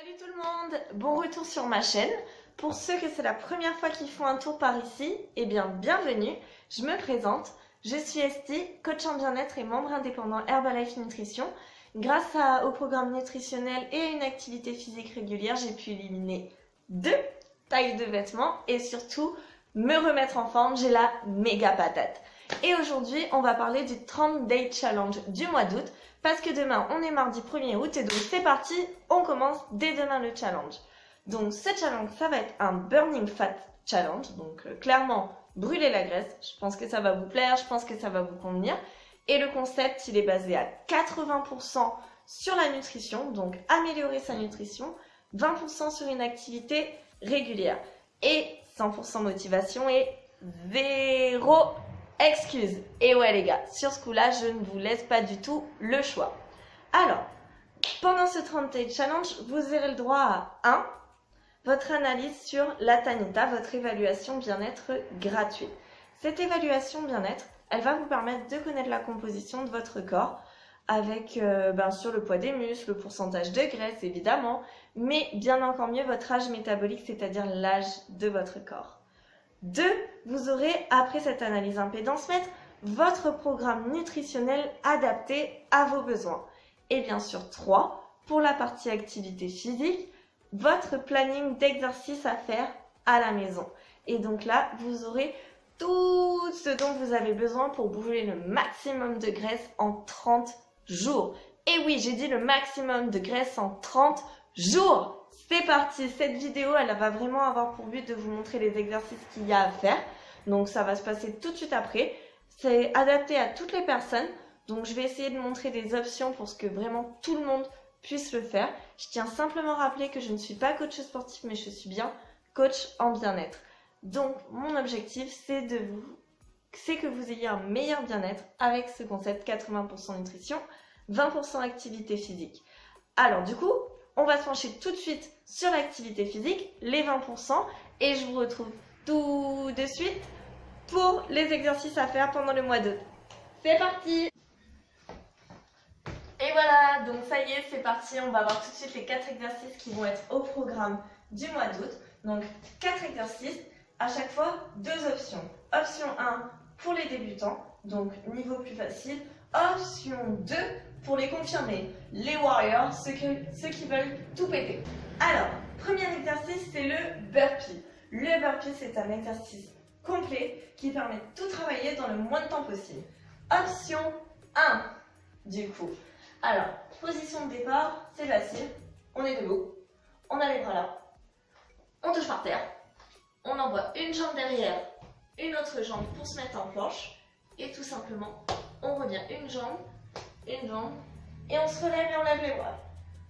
Salut tout le monde, bon retour sur ma chaîne. Pour ceux que c'est la première fois qu'ils font un tour par ici, eh bien bienvenue, je me présente. Je suis Esti, coach en bien-être et membre indépendant Herbalife Nutrition. Grâce au programme nutritionnel et à une activité physique régulière, j'ai pu éliminer 2 tailles de vêtements et surtout me remettre en forme, j'ai la méga patate. Et aujourd'hui, on va parler du 30 Day Challenge du mois d'août parce que demain, on est mardi 1er août et donc c'est parti, on commence dès demain le challenge. Donc ce challenge, ça va être un Burning Fat Challenge, donc clairement brûler la graisse. Je pense que ça va vous plaire, je pense que ça va vous convenir. Et le concept, il est basé à 80% sur la nutrition, donc améliorer sa nutrition, 20% sur une activité régulière et 100% motivation et 0 excuse. Et ouais les gars, sur ce coup-là, je ne vous laisse pas du tout le choix. Alors, pendant ce 30 Day Challenge, vous aurez le droit à 1. Votre analyse sur la Tanita, votre évaluation bien-être gratuite. Cette évaluation bien-être, elle va vous permettre de connaître la composition de votre corps avec bien sûr le poids des muscles, le pourcentage de graisse évidemment, mais bien encore mieux votre âge métabolique, c'est-à-dire l'âge de votre corps. 2, vous aurez, après cette analyse impédance-mètre, votre programme nutritionnel adapté à vos besoins. Et bien sûr 3, pour la partie activité physique, votre planning d'exercice à faire à la maison. Et donc là, vous aurez tout ce dont vous avez besoin pour brûler le maximum de graisse en 30 jours. Et oui, j'ai dit le maximum de graisse en 30 jours. C'est parti, cette vidéo, elle va vraiment avoir pour but de vous montrer les exercices qu'il y a à faire. Donc ça va se passer tout de suite après. C'est adapté à toutes les personnes. Donc je vais essayer de montrer des options pour ce que vraiment tout le monde puisse le faire. Je tiens simplement à rappeler que je ne suis pas coach sportif, mais je suis bien coach en bien-être. Donc mon objectif, c'est que vous ayez un meilleur bien-être avec ce concept 80% nutrition, 20% activité physique. Alors du coup, on va se pencher tout de suite sur l'activité physique, les 20%, et je vous retrouve tout de suite pour les exercices à faire pendant le mois d'août. C'est parti! Et voilà, donc ça y est, c'est parti, on va voir tout de suite les 4 exercices qui vont être au programme du mois d'août. Donc 4 exercices, à chaque fois 2 options. Option 1 pour les débutants, donc niveau plus facile. Option 2 pour les confirmés, les warriors, ceux qui veulent tout péter. Alors, premier exercice, c'est le burpee. Le burpee, c'est un exercice complet qui permet de tout travailler dans le moins de temps possible. Option 1, du coup. Alors, position de départ, c'est facile. On est debout, on a les bras là, on touche par terre, on envoie une jambe derrière, une autre jambe pour se mettre en planche, et tout simplement, on revient une jambe, et on se relève et on lève les bras.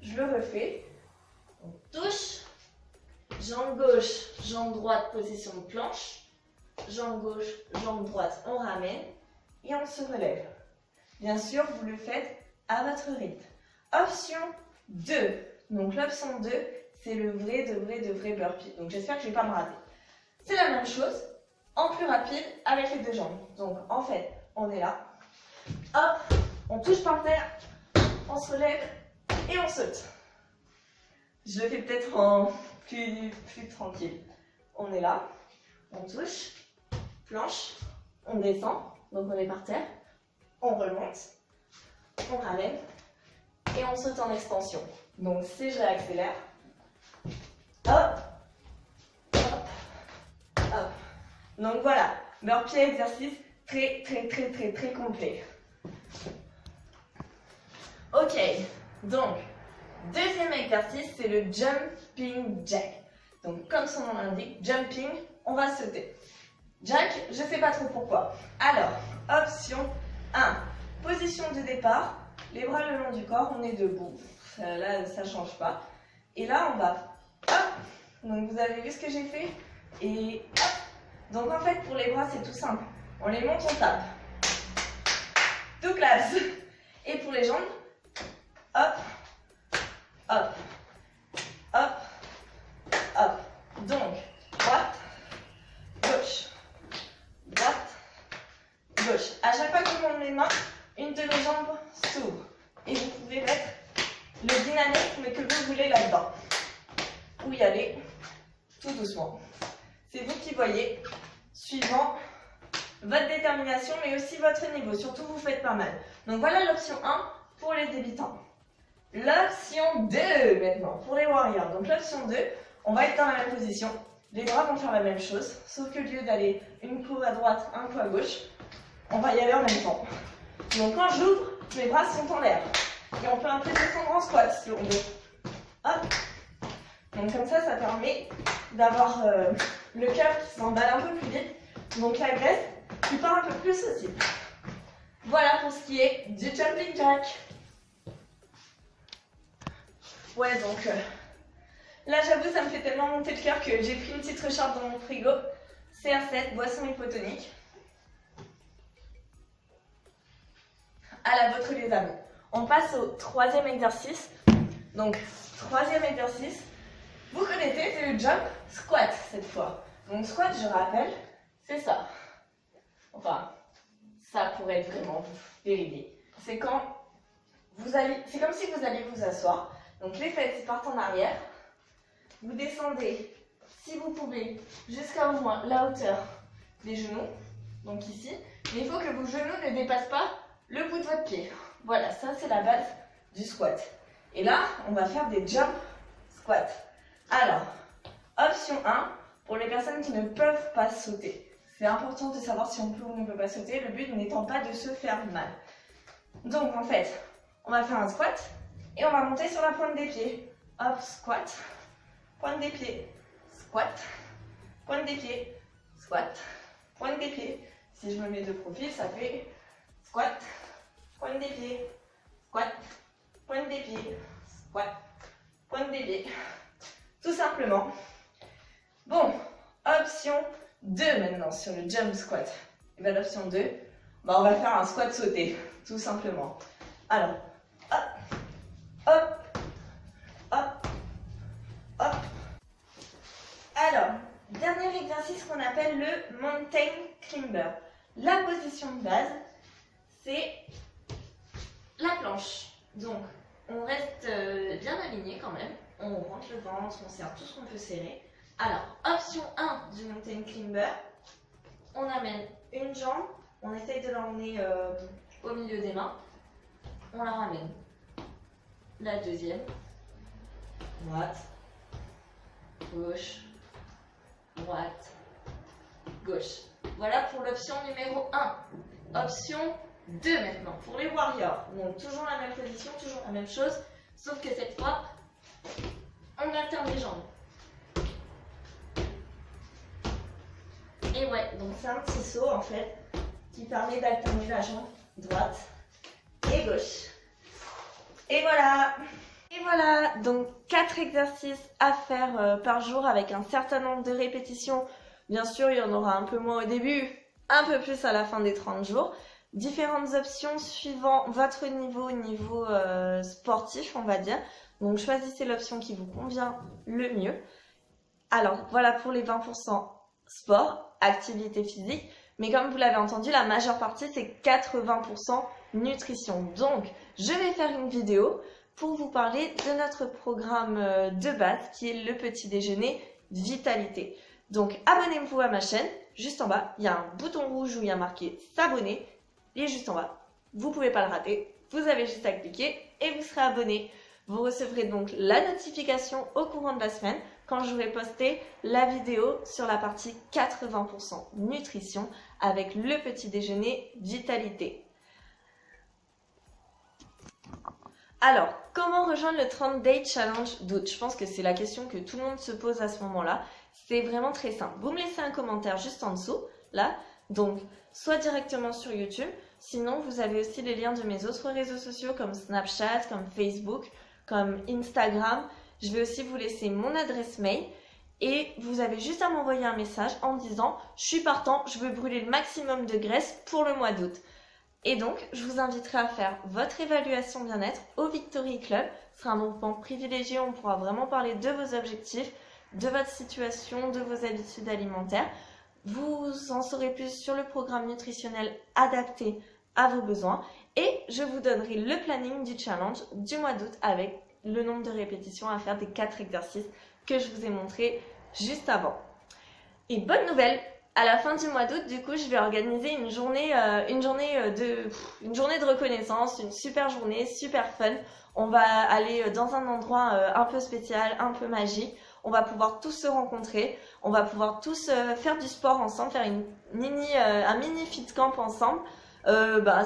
Je le refais, on touche, jambe gauche, jambe droite, position de planche, jambe gauche, jambe droite, on ramène, et on se relève. Bien sûr, vous le faites à votre rythme. Option 2. Donc l'option 2, c'est le vrai burpee. Donc j'espère que je ne vais pas me rater. C'est la même chose, en plus rapide, avec les 2 jambes. Donc en fait, on est là. Hop, on touche par terre, on se relève et on saute. Je le fais peut-être en plus tranquille. On est là, on touche, planche, on descend, donc on est par terre, on remonte, on ramène et on saute en extension. Donc si je réaccélère, hop, hop, hop. Donc voilà, burpee exercice très complet. Ok, donc deuxième exercice, c'est le jumping jack. Donc comme son nom l'indique, jumping, on va sauter. Jack, je sais pas trop pourquoi. Alors, option 1. Position de départ, les bras le long du corps, on est debout. Là, ça change pas. Et là, on va, hop. Donc, vous avez vu ce que j'ai fait? Et hop. Donc, en fait, pour les bras, c'est tout simple. On les monte, on tape. Tout classe. Et pour les jambes, hop, hop, hop, hop. Donc, droite, gauche, gauche. À chaque fois qu'on monte les mains, une de nos jambes s'ouvre. Et vous pouvez mettre le dynamisme que vous voulez là-dedans. ou y aller tout doucement. C'est vous qui voyez, suivant votre détermination, mais aussi votre niveau. Surtout, vous faites pas mal. Donc voilà l'option 1 pour les débutants. L'option 2 maintenant, pour les warriors. Donc l'option 2, on va être dans la même position. Les bras vont faire la même chose, sauf que au lieu d'aller une coup à droite, un coup à gauche, on va y aller en même temps. Donc quand j'ouvre, mes bras sont en l'air. Et on peut un peu descendre en squat si on veut. Hop. Donc comme ça permet d'avoir le cœur qui s'emballe un peu plus vite. Donc la graisse qui part un peu plus aussi. Voilà pour ce qui est du jumping jack. Ouais, donc là j'avoue ça me fait tellement monter le cœur que j'ai pris une petite recharge dans mon frigo. CR7, boisson hypotonique. À la vôtre les amis. On passe au troisième exercice. Donc troisième exercice, vous connaissez, c'est le jump squat cette fois. Donc squat, je rappelle, c'est ça. Enfin, ça pourrait être vraiment vous vérifier. C'est quand vous allez, c'est comme si vous alliez vous asseoir. Donc les fesses partent en arrière. Vous descendez, si vous pouvez, jusqu'à au moins la hauteur des genoux. Donc ici. Mais il faut que vos genoux ne dépassent pas le bout de votre pied. Voilà, ça c'est la base du squat. Et là, on va faire des jump squats. Alors, option 1, pour les personnes qui ne peuvent pas sauter. C'est important de savoir si on peut ou on ne peut pas sauter, le but n'étant pas de se faire mal. Donc en fait, on va faire un squat et on va monter sur la pointe des pieds. Hop, squat, pointe des pieds, squat, pointe des pieds, squat, pointe des pieds. Si je me mets de profil, ça fait squat, pointe des pieds, squat, pointe des pieds, squat, pointe des pieds. Tout simplement. Bon, option 2 maintenant sur le jump squat. Et bien l'option 2, on va faire un squat sauté, tout simplement. Alors, hop, hop, hop, hop. Alors, dernier exercice qu'on appelle le mountain climber. La position de base, c'est la planche. Donc, on reste bien aligné quand même. On rentre le ventre, on serre tout ce qu'on peut serrer. Alors, option 1 du mountain climber, on amène une jambe, on essaye de l'emmener au milieu des mains, on la ramène. La deuxième, droite, gauche, droite, gauche. Voilà pour l'option numéro 1. Option 2 maintenant, pour les warriors. Donc toujours la même position, toujours la même chose, sauf que cette fois, on alterne les jambes. Et ouais, donc c'est un petit saut en fait qui permet d'alterner la jambe droite et gauche. Et voilà! Et voilà, donc 4 exercices à faire par jour avec un certain nombre de répétitions. Bien sûr, il y en aura un peu moins au début, un peu plus à la fin des 30 jours. Différentes options suivant votre niveau sportif, on va dire. Donc choisissez l'option qui vous convient le mieux. Alors voilà pour les 20% sport, activité physique. Mais comme vous l'avez entendu, la majeure partie c'est 80% nutrition. Donc je vais faire une vidéo pour vous parler de notre programme de base qui est le petit déjeuner vitalité. Donc abonnez-vous à ma chaîne. Juste en bas, il y a un bouton rouge où il y a marqué s'abonner. Il est juste en bas. Vous ne pouvez pas le rater. Vous avez juste à cliquer et vous serez abonné. Vous recevrez donc la notification au courant de la semaine quand j'aurai posté la vidéo sur la partie 80% nutrition avec le petit déjeuner vitalité. Alors, comment rejoindre le 30 Day Challenge d'août? Je pense que c'est la question que tout le monde se pose à ce moment-là. C'est vraiment très simple. Vous me laissez un commentaire juste en dessous, là. Donc, soit directement sur YouTube. Sinon, vous avez aussi les liens de mes autres réseaux sociaux comme Snapchat, comme Facebook, comme Instagram. Je vais aussi vous laisser mon adresse mail. Et vous avez juste à m'envoyer un message en me disant « Je suis partant, je veux brûler le maximum de graisse pour le mois d'août ». Et donc, je vous inviterai à faire votre évaluation bien-être au Victory Club. Ce sera un moment privilégié, on pourra vraiment parler de vos objectifs, de votre situation, de vos habitudes alimentaires. Vous en saurez plus sur le programme nutritionnel adapté à vos besoins. Et je vous donnerai le planning du challenge du mois d'août avec le nombre de répétitions à faire des 4 exercices que je vous ai montré juste avant. Et bonne nouvelle, à la fin du mois d'août, du coup, je vais organiser une journée de reconnaissance, une super journée, super fun. On va aller dans un endroit un peu spécial, un peu magique. On va pouvoir tous se rencontrer. On va pouvoir tous faire du sport ensemble, faire un mini fit camp ensemble.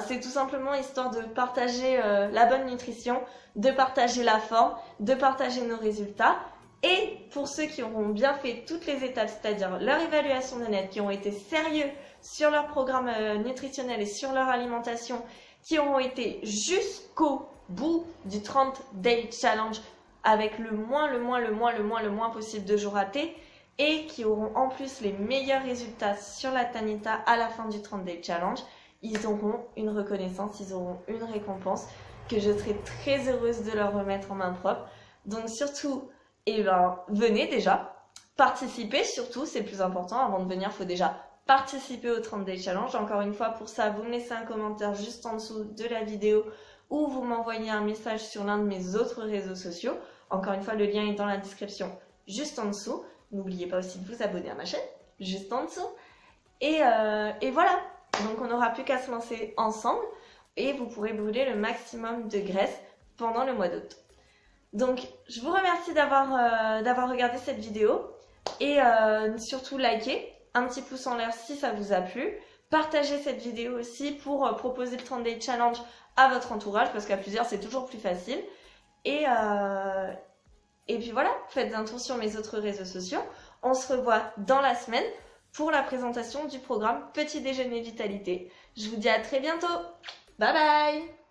C'est tout simplement histoire de partager la bonne nutrition, de partager la forme, de partager nos résultats. Et pour ceux qui auront bien fait toutes les étapes, c'est-à-dire leur évaluation de net, qui ont été sérieux sur leur programme nutritionnel et sur leur alimentation, qui auront été jusqu'au bout du 30 Day Challenge avec le moins possible de jours ratés et qui auront en plus les meilleurs résultats sur la Tanita à la fin du 30 Day Challenge, ils auront une reconnaissance, ils auront une récompense que je serai très heureuse de leur remettre en main propre. Donc surtout, venez déjà, participez surtout, c'est le plus important. Avant de venir, il faut déjà participer au 30 Day Challenge. Encore une fois, pour ça, vous me laissez un commentaire juste en dessous de la vidéo ou vous m'envoyez un message sur l'un de mes autres réseaux sociaux. Encore une fois, le lien est dans la description juste en dessous. N'oubliez pas aussi de vous abonner à ma chaîne, juste en dessous. Et voilà, donc on n'aura plus qu'à se lancer ensemble et vous pourrez brûler le maximum de graisse pendant le mois d'août. Donc, je vous remercie d'avoir regardé cette vidéo et surtout likez, un petit pouce en l'air si ça vous a plu. Partagez cette vidéo aussi pour proposer le 30 Day Challenge à votre entourage parce qu'à plusieurs c'est toujours plus facile. Et puis voilà, faites un tour sur mes autres réseaux sociaux. On se revoit dans la semaine pour la présentation du programme Petit Déjeuner Vitalité. Je vous dis à très bientôt. Bye bye!